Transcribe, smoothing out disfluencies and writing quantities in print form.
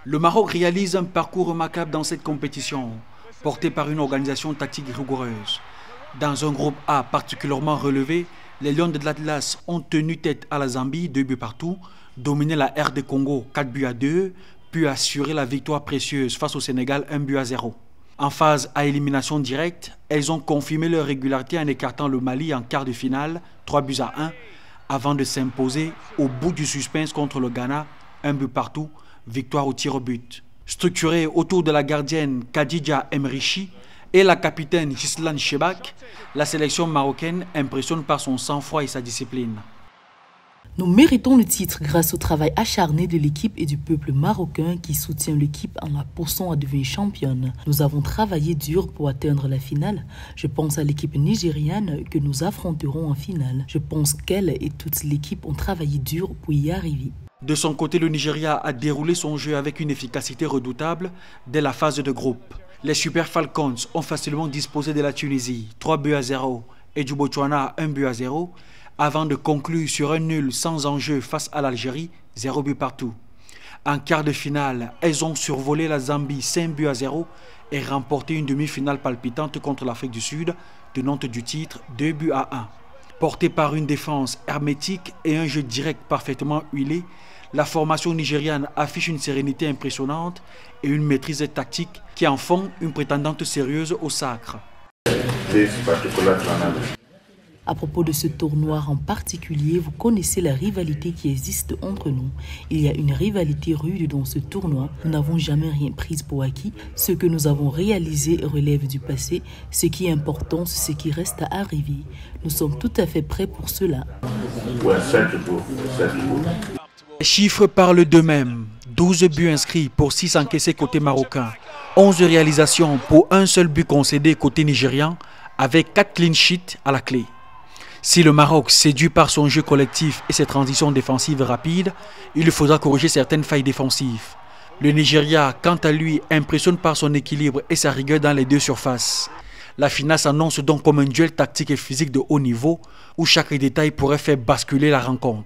Le Maroc réalise un parcours remarquable dans cette compétition, porté par une organisation tactique rigoureuse. Dans un groupe A particulièrement relevé, les Lions de l'Atlas ont tenu tête à la Zambie, 2 buts partout, dominé la RD Congo 4 buts à 2, puis assurer la victoire précieuse face au Sénégal 1 but à 0. En phase à élimination directe, elles ont confirmé leur régularité en écartant le Mali en quart de finale 3 buts à 1, avant de s'imposer au bout du suspense contre le Ghana 1 but partout, victoire au tir au but. Structurée autour de la gardienne Khadija Emrichi et la capitaine Gislan Chebak, la sélection marocaine impressionne par son sang-froid et sa discipline. Nous méritons le titre grâce au travail acharné de l'équipe et du peuple marocain qui soutient l'équipe en la poussant à devenir championne. Nous avons travaillé dur pour atteindre la finale. Je pense à l'équipe nigériane que nous affronterons en finale. Je pense qu'elle et toute l'équipe ont travaillé dur pour y arriver. De son côté, le Nigeria a déroulé son jeu avec une efficacité redoutable dès la phase de groupe. Les Super Falcons ont facilement disposé de la Tunisie, 3 buts à 0, et du Botswana, 1 but à 0, avant de conclure sur un nul sans enjeu face à l'Algérie, 0 but partout. En quart de finale, elles ont survolé la Zambie 5 buts à 0 et remporté une demi-finale palpitante contre l'Afrique du Sud, tenante du titre 2 buts à 1. Portée par une défense hermétique et un jeu direct parfaitement huilé, la formation nigériane affiche une sérénité impressionnante et une maîtrise tactique qui en font une prétendante sérieuse au sacre. À propos de ce tournoi en particulier, vous connaissez la rivalité qui existe entre nous. Il y a une rivalité rude dans ce tournoi. Nous n'avons jamais rien pris pour acquis. Ce que nous avons réalisé relève du passé. Ce qui est important, c'est ce qui reste à arriver. Nous sommes tout à fait prêts pour cela. Les chiffres parlent d'eux-mêmes. 12 buts inscrits pour 6 encaissés côté marocain. 11 réalisations pour un seul but concédé côté nigérian, avec 4 clean sheets à la clé. Si le Maroc séduit par son jeu collectif et ses transitions défensives rapides, il faudra corriger certaines failles défensives. Le Nigeria, quant à lui, impressionne par son équilibre et sa rigueur dans les deux surfaces. La finale s'annonce donc comme un duel tactique et physique de haut niveau où chaque détail pourrait faire basculer la rencontre.